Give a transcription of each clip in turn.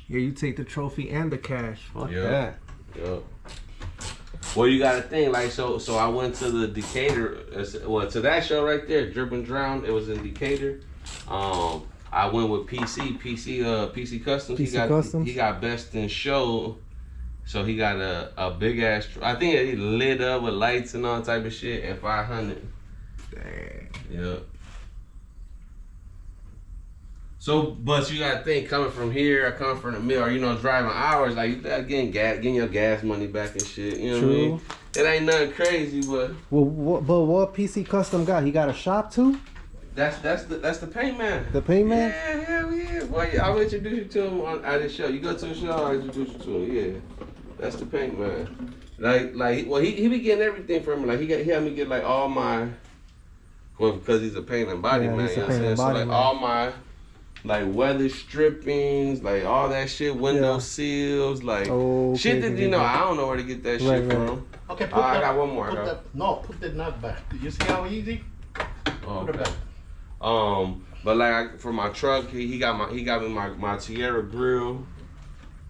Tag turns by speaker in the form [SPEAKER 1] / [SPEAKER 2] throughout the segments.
[SPEAKER 1] Yeah, you take the trophy and the cash. Fuck
[SPEAKER 2] Yep.
[SPEAKER 1] that.
[SPEAKER 2] Yep. Well, you got to think like so. I went to the Decatur. Well, to that show right there, Drip and Drown. It was in Decatur. I went with PC Customs. He got best in show. So he got a big ass. I think he lit up with lights and all type of shit at 500.
[SPEAKER 1] Dang.
[SPEAKER 2] Yep. So, but you gotta think, coming from here, coming from the mill, or, you know, driving hours, like, you gotta getting your gas money back and shit, you know what I mean? It ain't nothing crazy, but...
[SPEAKER 1] Well, what PC Custom got? He got a shop, too?
[SPEAKER 2] That's the paint man.
[SPEAKER 1] The paint man?
[SPEAKER 2] Yeah, hell yeah. Boy, I'll introduce you to him on this show. You go to the show, I'll introduce you to him, yeah. That's the paint man. Well, he be getting everything from me. Like, he had me get, like, all my... Well, because he's a paint and body man, you know what I'm saying? So, like, all my... Like weather strippings, like all that shit, window seals, like shit that, you know, I don't know where to get that shit from.
[SPEAKER 3] Okay,
[SPEAKER 2] I got one more.
[SPEAKER 3] Put the nut back. You see how easy?
[SPEAKER 2] Oh, okay. But like for my truck, he got me my Tierra grill,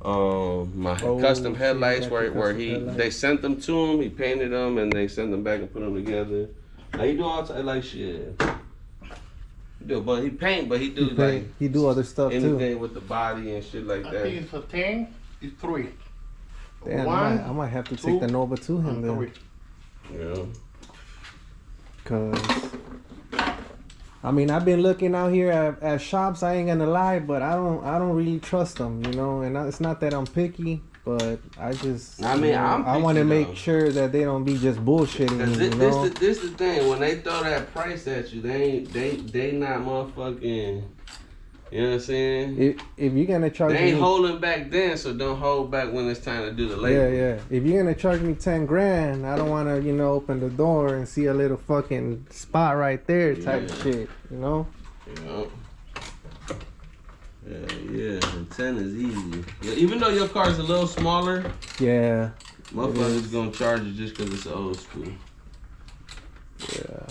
[SPEAKER 2] my custom headlights they sent them to him, he painted them and they sent them back and put them together. Like he do all like shit. But he paint, but he do
[SPEAKER 1] he do other stuff
[SPEAKER 2] anything
[SPEAKER 1] too.
[SPEAKER 2] Anything with the body and shit like that.
[SPEAKER 3] I think it's a 10, it's 3.
[SPEAKER 1] Damn, I might have to take the Nova to him then.
[SPEAKER 2] Yeah.
[SPEAKER 1] Cause I mean, I've been looking out here at shops. I ain't gonna lie, but I don't really trust them, you know. And it's not that I'm picky, but I just I want to make sure that they don't be just bullshitting.
[SPEAKER 2] This the thing. When they throw that price at you, they not motherfucking. You know what I'm saying?
[SPEAKER 1] If you're gonna charge
[SPEAKER 2] they ain't holding back then, so don't hold back when it's time to do the labor.
[SPEAKER 1] Yeah. If you're gonna charge me 10 grand, I don't wanna, you know, open the door and see a little fucking spot right there type of shit, you know?
[SPEAKER 2] Yeah. The 10 is easy. Yeah, even though your car is a little smaller.
[SPEAKER 1] Yeah.
[SPEAKER 2] Motherfuckers gonna charge you just because it's old school.
[SPEAKER 1] Yeah.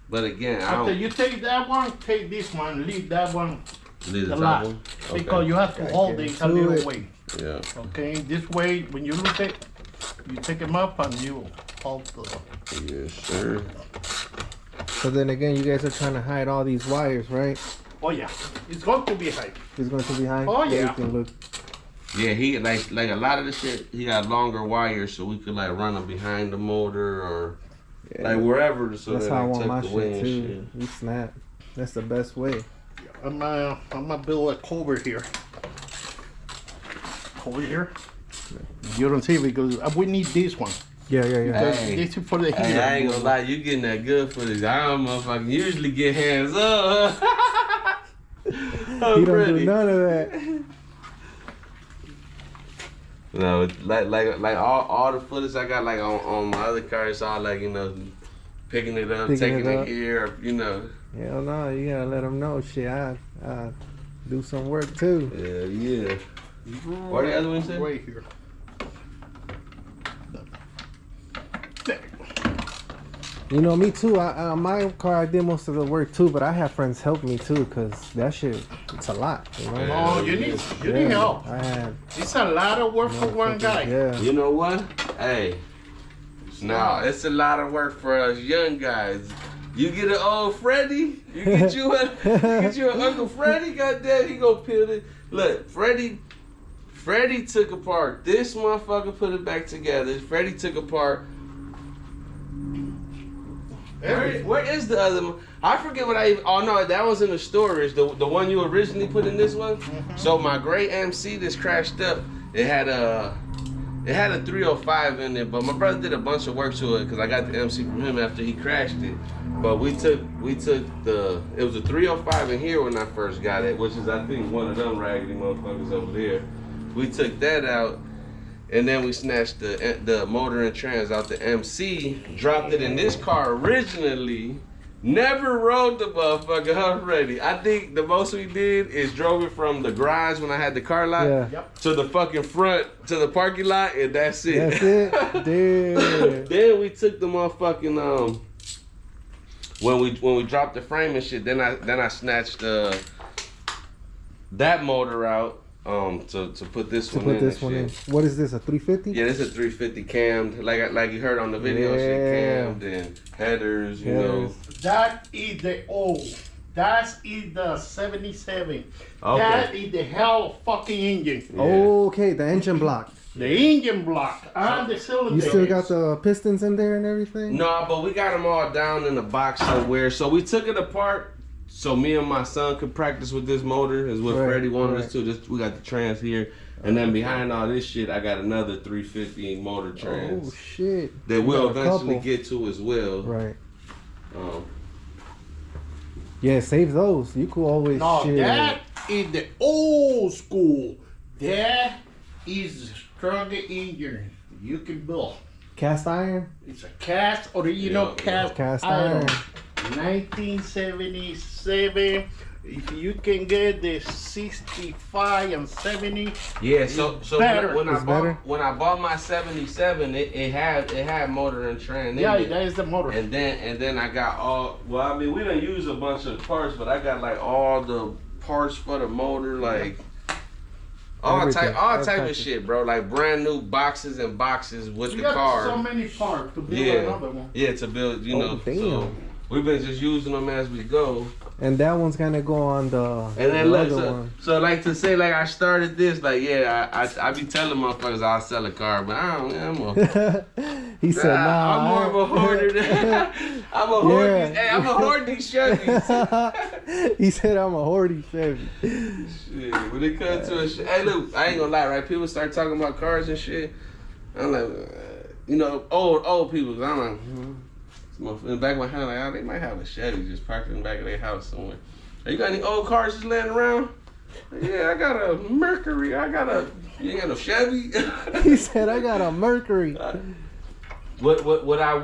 [SPEAKER 2] But again,
[SPEAKER 3] after you take that one, take this one, leave that one.
[SPEAKER 2] Leave the top one?
[SPEAKER 3] Okay. Because you have to hold it a little way.
[SPEAKER 2] Yeah.
[SPEAKER 3] Okay, this way, when you lose it, you take them up and you hold the...
[SPEAKER 2] Yes, sir.
[SPEAKER 1] So then again, you guys are trying to hide all these wires, right?
[SPEAKER 3] Oh yeah, it's going to be high.
[SPEAKER 1] It's going to be high?
[SPEAKER 3] Oh yeah.
[SPEAKER 2] Yeah, he like a lot of the shit, he got longer wires so we could like run them behind the motor or like wherever so
[SPEAKER 1] that's
[SPEAKER 2] that
[SPEAKER 1] how I want
[SPEAKER 2] tuck
[SPEAKER 1] my
[SPEAKER 2] the way
[SPEAKER 1] shit too.
[SPEAKER 2] Shit.
[SPEAKER 1] You snap. That's the best way.
[SPEAKER 3] I'm gonna build a cover here. Cover here. You don't see it because we need this one.
[SPEAKER 1] Yeah.
[SPEAKER 3] Hey, this is for the heater.
[SPEAKER 2] Hey, I ain't gonna lie, you getting that good for this. I don't motherfucking usually get hands up.
[SPEAKER 1] He don't do none of that.
[SPEAKER 2] No, like all the footage I got like on my other car, it's all like, you know, picking it up, taking it here, you know.
[SPEAKER 1] Hell no, you gotta let them know. Shit, I do some work too.
[SPEAKER 2] Yeah. Where the other one said?
[SPEAKER 3] Right here.
[SPEAKER 1] You know, me too. My car, I did most of the work too, but I have friends help me too, cause that shit, it's a lot. You know?
[SPEAKER 3] Oh, you need help. It's a lot of work for one guy.
[SPEAKER 1] Yeah.
[SPEAKER 2] You know what? Hey, no, it's a lot of work for us young guys. You get an old Freddy, you get you an Uncle Freddy, goddamn, he gonna peel it. Look, Freddy took apart this motherfucker, put it back together. Freddy took apart. Where is the other one? I forget what oh no, that was in the storage. The one you originally put in this one. Mm-hmm. So my gray MC that's crashed up, it had a 305 in it, but my brother did a bunch of work to it because I got the MC from him after he crashed it. But it was a 305 in here when I first got it, which is I think one of them raggedy motherfuckers over there. We took that out. And then we snatched the motor and trans out the MC, dropped it in this car originally, never rode the motherfucker already. I think the most we did is drove it from the garage when I had the car lot to the fucking front, to the parking lot, and that's it.
[SPEAKER 1] That's it? Dude.
[SPEAKER 2] Then we took the motherfucking, when we dropped the frame and shit, then I snatched that motor out. to put this
[SPEAKER 1] To
[SPEAKER 2] one
[SPEAKER 1] put
[SPEAKER 2] in.
[SPEAKER 1] this one in. What is this? A 350?
[SPEAKER 2] Yeah, this is a 350 cammed, like you heard on the video.
[SPEAKER 1] Yeah.
[SPEAKER 2] Shit cammed and headers, you know.
[SPEAKER 3] That is the old. That is the 77.
[SPEAKER 2] Okay.
[SPEAKER 3] That is the hell fucking engine.
[SPEAKER 2] Yeah.
[SPEAKER 1] Okay, the engine block.
[SPEAKER 3] The engine block and the cylinder.
[SPEAKER 1] You still got the pistons in there and everything?
[SPEAKER 2] No, but we got them all down in the box somewhere. So we took it apart so me and my son could practice with this motor. Is what
[SPEAKER 1] Right,
[SPEAKER 2] Freddie wanted
[SPEAKER 1] right.
[SPEAKER 2] us to. We got the trans here, and then behind all this shit, I got another 350 motor trans
[SPEAKER 1] Oh shit.
[SPEAKER 2] that
[SPEAKER 1] You
[SPEAKER 2] we'll
[SPEAKER 1] got a
[SPEAKER 2] eventually
[SPEAKER 1] couple.
[SPEAKER 2] get to as well.
[SPEAKER 1] Right.
[SPEAKER 2] Um,
[SPEAKER 1] Yeah, save those. You could always
[SPEAKER 3] No,
[SPEAKER 1] shit.
[SPEAKER 3] that is the old school. That is the strongest engine you can build.
[SPEAKER 1] Cast iron?
[SPEAKER 3] It's a cast, original
[SPEAKER 2] Yeah,
[SPEAKER 3] cast
[SPEAKER 1] iron.
[SPEAKER 3] 1977. If you can get the 65 and 70,
[SPEAKER 2] yeah, so
[SPEAKER 3] better.
[SPEAKER 2] when
[SPEAKER 1] It's better?
[SPEAKER 2] I bought my 77, it had motor and trans. in
[SPEAKER 3] yeah,
[SPEAKER 2] it.
[SPEAKER 3] that is the motor.
[SPEAKER 2] And then I got all. Well, I mean, we done use a bunch of parts, but I got like all the parts for the motor, like all
[SPEAKER 1] Everything,
[SPEAKER 2] type
[SPEAKER 1] everything.
[SPEAKER 2] of shit, bro. Like brand new boxes and boxes with
[SPEAKER 3] You
[SPEAKER 2] the
[SPEAKER 3] got
[SPEAKER 2] car.
[SPEAKER 3] so many parts to build
[SPEAKER 2] Yeah,
[SPEAKER 3] another one.
[SPEAKER 2] yeah, to build, you
[SPEAKER 1] Oh,
[SPEAKER 2] know.
[SPEAKER 1] damn.
[SPEAKER 2] So we've been just using them as we go.
[SPEAKER 1] And that one's gonna go on the,
[SPEAKER 2] And then
[SPEAKER 1] the
[SPEAKER 2] look,
[SPEAKER 1] other
[SPEAKER 2] so,
[SPEAKER 1] one.
[SPEAKER 2] so like to say, like I started this, like yeah, I be telling motherfuckers I'll sell a car, but I don't. I'm a,
[SPEAKER 1] He said, nah.
[SPEAKER 2] I'm more of a hoarder. I'm a hoarder.
[SPEAKER 1] Yeah.
[SPEAKER 2] Hey, I'm a hoarder these Chevys.
[SPEAKER 1] He said, I'm a hoardy Chevy.
[SPEAKER 2] Shit, when it comes to a shit, hey, look, I ain't gonna lie, right? People start talking about cars and shit. I'm like, you know, old people. 'Cause I'm like, in the back of my head, like, oh, they might have a Chevy just parked in the back of their house somewhere. Hey, you got any old cars just laying around? Yeah, I got a Mercury. You ain't got no Chevy?
[SPEAKER 1] He said, I got a Mercury.
[SPEAKER 2] What I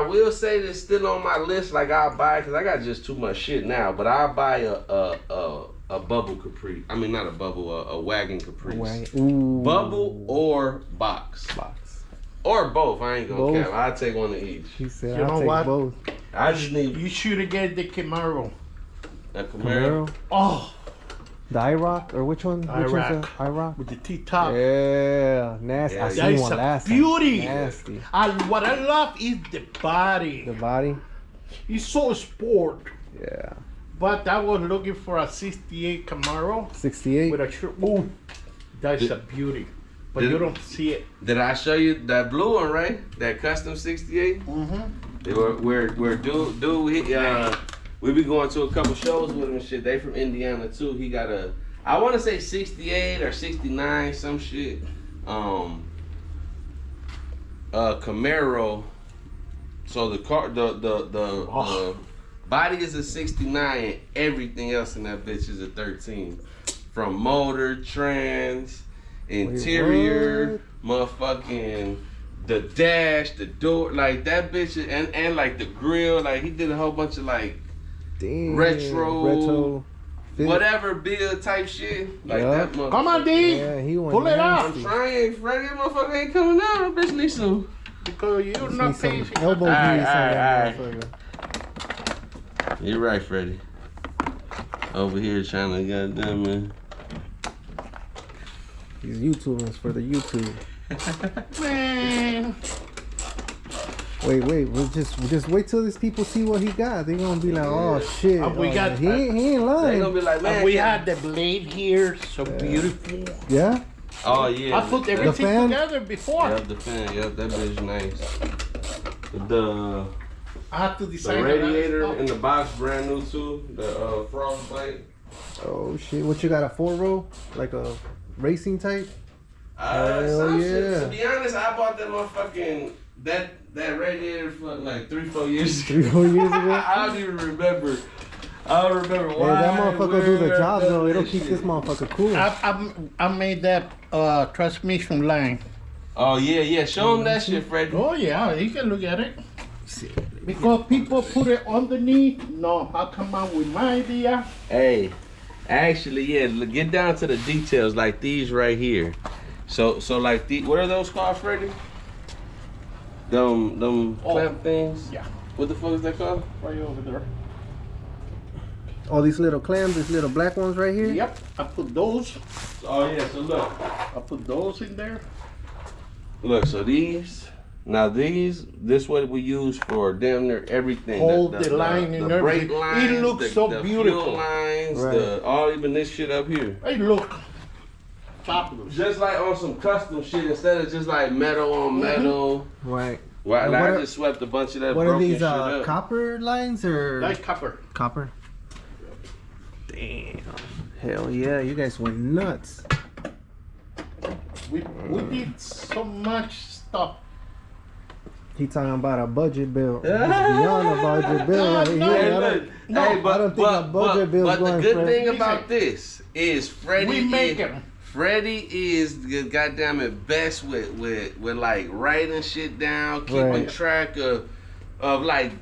[SPEAKER 2] will say that's still on my list, like I'll buy, cause I got just too much shit now. But I'll buy a bubble Caprice. I mean, not a bubble, a wagon Caprice.
[SPEAKER 1] Ooh.
[SPEAKER 2] Bubble or box.
[SPEAKER 1] Box.
[SPEAKER 2] Or both. I ain't gonna
[SPEAKER 1] Both.
[SPEAKER 2] count. I'll take one of each.
[SPEAKER 1] He said,
[SPEAKER 3] You
[SPEAKER 1] I'll
[SPEAKER 3] know
[SPEAKER 1] take
[SPEAKER 3] what?
[SPEAKER 1] both.
[SPEAKER 2] I just need
[SPEAKER 3] You should get the Camaro.
[SPEAKER 2] a Camaro.
[SPEAKER 1] Camaro?
[SPEAKER 3] Oh,
[SPEAKER 1] The IROC? Or which one? Which one's
[SPEAKER 3] IROC.
[SPEAKER 1] the IROC?
[SPEAKER 3] with the T-top.
[SPEAKER 1] Yeah, nasty.
[SPEAKER 2] Yeah,
[SPEAKER 1] I
[SPEAKER 2] that
[SPEAKER 1] seen
[SPEAKER 3] is
[SPEAKER 1] one
[SPEAKER 3] a
[SPEAKER 1] last time.
[SPEAKER 3] beauty.
[SPEAKER 1] Nasty.
[SPEAKER 3] And what I love is the body.
[SPEAKER 1] The body?
[SPEAKER 3] It's so sport.
[SPEAKER 1] Yeah.
[SPEAKER 3] But I was looking for a 68 Camaro
[SPEAKER 1] 68?
[SPEAKER 3] with a shirt. Ooh, that's a beauty. But
[SPEAKER 2] Did-
[SPEAKER 3] you don't see it.
[SPEAKER 2] Did I show you that blue one, right? That custom 68?
[SPEAKER 3] Mm-hmm.
[SPEAKER 2] We're dude we be going to a couple shows with him and shit. They from Indiana too. He got a, I want to say 68 or 69, some shit. Camaro. So the car, the body is a 69 and everything else in that bitch is a 13. From motor, trans, interior, motherfucking the dash, the door, like that bitch, and like the grill, like he did a whole bunch of like
[SPEAKER 1] Damn.
[SPEAKER 2] retro
[SPEAKER 1] fit.
[SPEAKER 2] whatever build type shit, like
[SPEAKER 1] Yeah.
[SPEAKER 2] that motherfucker.
[SPEAKER 3] Come on, D.
[SPEAKER 1] Yeah, he went
[SPEAKER 3] Pull it out.
[SPEAKER 2] I'm trying, Freddie, motherfucker ain't coming out. That bitch needs some.
[SPEAKER 3] Because you're
[SPEAKER 1] Need
[SPEAKER 3] not
[SPEAKER 1] some
[SPEAKER 3] paying for
[SPEAKER 1] elbow
[SPEAKER 2] Alright,
[SPEAKER 1] grease on that
[SPEAKER 2] alright,
[SPEAKER 1] motherfucker.
[SPEAKER 2] You're right, Freddie. Over here trying to goddamn man.
[SPEAKER 1] These YouTubers for the YouTube.
[SPEAKER 3] Man.
[SPEAKER 1] Wait, we'll just wait till these people see what he got. They gonna be like, oh shit.
[SPEAKER 3] We got-
[SPEAKER 1] he ain't
[SPEAKER 2] They
[SPEAKER 1] lying.
[SPEAKER 2] gonna be like, man.
[SPEAKER 3] And we had the blade here, so beautiful.
[SPEAKER 1] Yeah?
[SPEAKER 2] Oh yeah.
[SPEAKER 3] I put everything
[SPEAKER 1] fan?
[SPEAKER 3] together before.
[SPEAKER 2] Yep, the fan. Yep, that bitch nice. The
[SPEAKER 3] I had to decide. on that
[SPEAKER 2] radiator
[SPEAKER 3] stuff.
[SPEAKER 2] in the box brand new too. The frostbite.
[SPEAKER 1] Oh shit. What you got, a 4-row? Like a racing type? Hell
[SPEAKER 2] Some shit.
[SPEAKER 1] yeah.
[SPEAKER 2] To be honest, I bought that motherfucking that radiator for like 3-4 years ago.
[SPEAKER 1] 3-4 years ago?
[SPEAKER 2] I don't even remember. I don't remember
[SPEAKER 1] Hey,
[SPEAKER 2] why.
[SPEAKER 1] that motherfucker do the
[SPEAKER 2] where,
[SPEAKER 1] job though. It'll
[SPEAKER 2] that
[SPEAKER 1] keep
[SPEAKER 2] shit.
[SPEAKER 1] this motherfucker cool.
[SPEAKER 3] I made that transmission line.
[SPEAKER 2] Oh yeah. Show him that shit, Freddie.
[SPEAKER 3] Oh yeah, you can look at it. Because people put it underneath. No, I come out with my idea.
[SPEAKER 2] Hey, actually, yeah. Get down to the details, like these right here. So like what are those called, Freddie? Them clamp things.
[SPEAKER 3] Yeah,
[SPEAKER 2] What the fuck is that called?
[SPEAKER 3] right over there.
[SPEAKER 1] All these little clams, these little black ones right here.
[SPEAKER 3] Yep, I put those.
[SPEAKER 2] Oh yeah, so look.
[SPEAKER 3] I put those in there.
[SPEAKER 2] Look, so these, now this what we use for damn near everything.
[SPEAKER 3] Hold the line and
[SPEAKER 2] the brake
[SPEAKER 3] everything.
[SPEAKER 2] lines,
[SPEAKER 3] It looks so
[SPEAKER 2] the
[SPEAKER 3] beautiful.
[SPEAKER 2] fuel lines,
[SPEAKER 1] Right.
[SPEAKER 2] even this shit up here.
[SPEAKER 3] Hey, look. Fabulous.
[SPEAKER 2] Just like on some custom shit, instead of just like metal on metal.
[SPEAKER 1] Right.
[SPEAKER 2] Right,
[SPEAKER 1] And
[SPEAKER 2] like
[SPEAKER 1] what
[SPEAKER 2] I
[SPEAKER 1] are-
[SPEAKER 2] just swept a bunch of that
[SPEAKER 1] What are
[SPEAKER 2] broken
[SPEAKER 1] these
[SPEAKER 2] shit up.
[SPEAKER 1] copper lines or
[SPEAKER 3] Like copper.
[SPEAKER 1] copper? Damn. Hell yeah, you guys went nuts.
[SPEAKER 3] We did so much stuff.
[SPEAKER 1] He talking about a budget bill. It's beyond a budget bill right
[SPEAKER 3] No,
[SPEAKER 1] here.
[SPEAKER 3] no,
[SPEAKER 1] I
[SPEAKER 3] no.
[SPEAKER 1] don't-
[SPEAKER 3] No,
[SPEAKER 1] I don't think a budget bill's
[SPEAKER 2] but the
[SPEAKER 1] going
[SPEAKER 2] good
[SPEAKER 1] for
[SPEAKER 2] thing
[SPEAKER 3] Listen.
[SPEAKER 2] about this is Freddie.
[SPEAKER 3] We make them.
[SPEAKER 2] Freddie is the goddamn it best with like writing shit down, keeping
[SPEAKER 1] Right.
[SPEAKER 2] track of like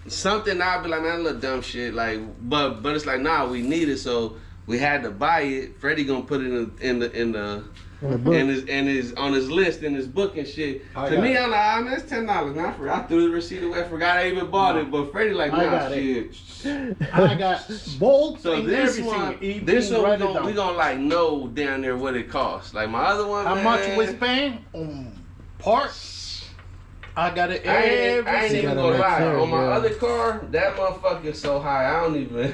[SPEAKER 2] something. I'll be like, man, that little dumb shit. Like, but it's like, nah, we need it, so we had to buy it. Freddie gonna put it in the
[SPEAKER 1] in the book.
[SPEAKER 2] and his on his list in his book and shit.
[SPEAKER 3] I
[SPEAKER 2] To
[SPEAKER 3] got
[SPEAKER 2] me,
[SPEAKER 3] it.
[SPEAKER 2] I'm like, ah, man, that's $10. Now I threw the receipt away. I forgot I even bought it. But Freddie like,
[SPEAKER 3] I
[SPEAKER 2] nah,
[SPEAKER 3] got
[SPEAKER 2] shit.
[SPEAKER 3] I got bolts
[SPEAKER 2] So
[SPEAKER 3] and
[SPEAKER 2] this
[SPEAKER 3] everything.
[SPEAKER 2] one,
[SPEAKER 3] Even
[SPEAKER 2] this one
[SPEAKER 3] write it
[SPEAKER 2] we
[SPEAKER 3] down.
[SPEAKER 2] gonna like know down there what it costs. Like my other one,
[SPEAKER 3] How
[SPEAKER 2] man,
[SPEAKER 3] much we spend on parts? I got it
[SPEAKER 2] I ain't
[SPEAKER 3] everything.
[SPEAKER 2] even
[SPEAKER 1] gotta
[SPEAKER 2] gonna
[SPEAKER 1] make
[SPEAKER 2] lie.
[SPEAKER 1] sure,
[SPEAKER 2] On my
[SPEAKER 1] yeah.
[SPEAKER 2] other car, that motherfucker is so high. I don't even.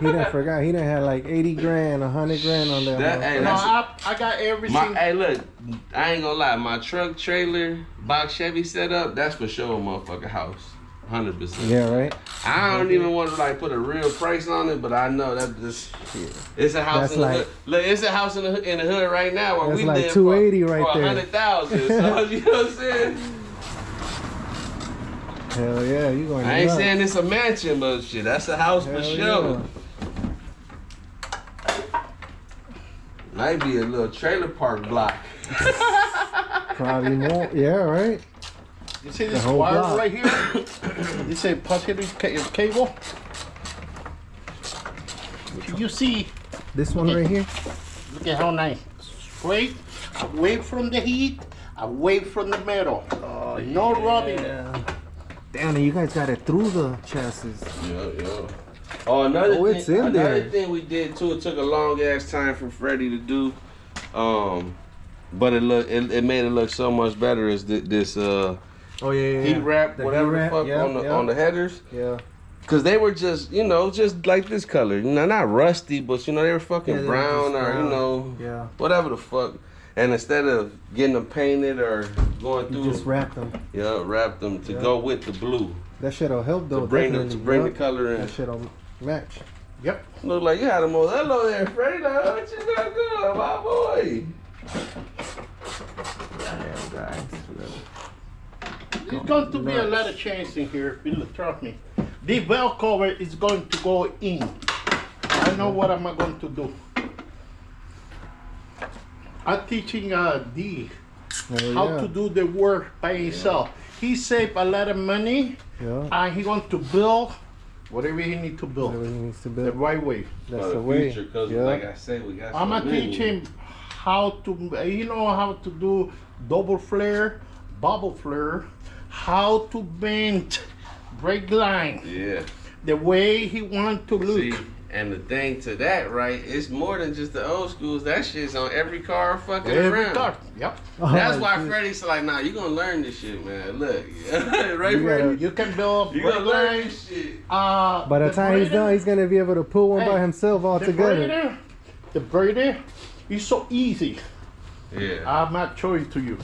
[SPEAKER 1] He done forgot. He done had like 80 grand, 100 grand on that.
[SPEAKER 2] That-
[SPEAKER 1] motherfucker.
[SPEAKER 2] hey,
[SPEAKER 3] No,
[SPEAKER 2] that's-
[SPEAKER 3] I got everything.
[SPEAKER 2] Hey, look, I ain't gonna lie. My truck trailer box Chevy setup, that's for sure a motherfucking house. 100%.
[SPEAKER 1] Yeah, right.
[SPEAKER 2] I don't even want to like put a real price on it, but I know that this it's a house
[SPEAKER 1] That's
[SPEAKER 2] in the
[SPEAKER 1] like-
[SPEAKER 2] hood. Look, it's a house in the hood right now where
[SPEAKER 1] That's
[SPEAKER 2] we
[SPEAKER 1] like
[SPEAKER 2] live
[SPEAKER 1] 280
[SPEAKER 2] for,
[SPEAKER 1] right
[SPEAKER 2] for
[SPEAKER 1] there.
[SPEAKER 2] 100,000. So you know what I'm saying?
[SPEAKER 1] Hell yeah, you going
[SPEAKER 2] I ain't
[SPEAKER 1] nuts.
[SPEAKER 2] saying it's a mansion, but shit, that's a house for
[SPEAKER 1] Hell
[SPEAKER 2] sure.
[SPEAKER 1] yeah.
[SPEAKER 2] Might be a little trailer park block.
[SPEAKER 1] Probably more. Yeah, right.
[SPEAKER 3] You see
[SPEAKER 1] The
[SPEAKER 3] this
[SPEAKER 1] whole
[SPEAKER 3] wire
[SPEAKER 1] block.
[SPEAKER 3] right here? This is positive cable. You see,
[SPEAKER 1] This one right here.
[SPEAKER 3] look at how nice. Straight, away from the heat, away from the metal.
[SPEAKER 1] Oh,
[SPEAKER 3] No rubbing.
[SPEAKER 1] Damn, and you guys got it through the chassis.
[SPEAKER 2] Yeah. Oh, another
[SPEAKER 1] Oh, it's
[SPEAKER 2] thing,
[SPEAKER 1] in
[SPEAKER 2] another
[SPEAKER 1] there.
[SPEAKER 2] thing we did too. It took a long ass time for Freddie to do, but it made it look so much better. Is this
[SPEAKER 1] Oh yeah,
[SPEAKER 2] heat wrap,
[SPEAKER 1] The
[SPEAKER 2] whatever
[SPEAKER 1] heat wrap,
[SPEAKER 2] the fuck
[SPEAKER 1] yeah,
[SPEAKER 2] on the headers?
[SPEAKER 1] Yeah.
[SPEAKER 2] Cause they were just just like this color, not rusty, but they were fucking
[SPEAKER 1] Yeah, they were
[SPEAKER 2] brown
[SPEAKER 1] just
[SPEAKER 2] or
[SPEAKER 1] brown. Yeah.
[SPEAKER 2] whatever the fuck. And instead of getting them painted or going
[SPEAKER 1] You
[SPEAKER 2] through,
[SPEAKER 1] just wrap them.
[SPEAKER 2] wrap them to
[SPEAKER 1] Yeah.
[SPEAKER 2] go with the blue
[SPEAKER 1] That shit'll help though.
[SPEAKER 2] to bring the
[SPEAKER 1] definitely. Yup.
[SPEAKER 2] color in.
[SPEAKER 1] That shit'll match.
[SPEAKER 3] Yep.
[SPEAKER 2] Look like you had a Modelo there, Freddie. Like, what you got going, my boy?
[SPEAKER 1] Damn guys.
[SPEAKER 3] There's going to be a lot of change in here. Trust me. The valve cover is going to go in. I know what am I going to do. I'm teaching D
[SPEAKER 1] Hell
[SPEAKER 3] how
[SPEAKER 1] yeah.
[SPEAKER 3] to do the work by himself. He saved a lot of money
[SPEAKER 1] Yeah.
[SPEAKER 3] and he want to build whatever he need to build
[SPEAKER 1] Whatever he needs to
[SPEAKER 3] the
[SPEAKER 1] build.
[SPEAKER 3] right way.
[SPEAKER 1] That's the way.
[SPEAKER 2] Because,
[SPEAKER 1] Yeah.
[SPEAKER 2] like I say, we got
[SPEAKER 3] I'm
[SPEAKER 2] so
[SPEAKER 3] gonna
[SPEAKER 2] many.
[SPEAKER 3] teach him how to, how to do double flare, bubble flare, how to bend brake line,
[SPEAKER 2] Yeah.
[SPEAKER 3] the way he want to look.
[SPEAKER 2] See, and the thing to that, right, it's more than just the old schools. That shit's on every car fucking
[SPEAKER 3] Every
[SPEAKER 2] around.
[SPEAKER 3] car. Yep.
[SPEAKER 2] That's
[SPEAKER 1] Oh,
[SPEAKER 2] why
[SPEAKER 1] shit.
[SPEAKER 2] Freddie's like, nah, you gonna learn this shit, man. Look. Right,
[SPEAKER 1] You
[SPEAKER 2] Freddie?
[SPEAKER 1] gotta-
[SPEAKER 3] You can build
[SPEAKER 2] You
[SPEAKER 3] brake
[SPEAKER 2] gonna learn
[SPEAKER 3] line.
[SPEAKER 2] this shit.
[SPEAKER 1] By the time he's done, he's gonna be able to pull one by
[SPEAKER 3] Hey,
[SPEAKER 1] himself all
[SPEAKER 3] the
[SPEAKER 1] together.
[SPEAKER 3] braiding is so easy.
[SPEAKER 2] Yeah.
[SPEAKER 3] I'm not showing to you.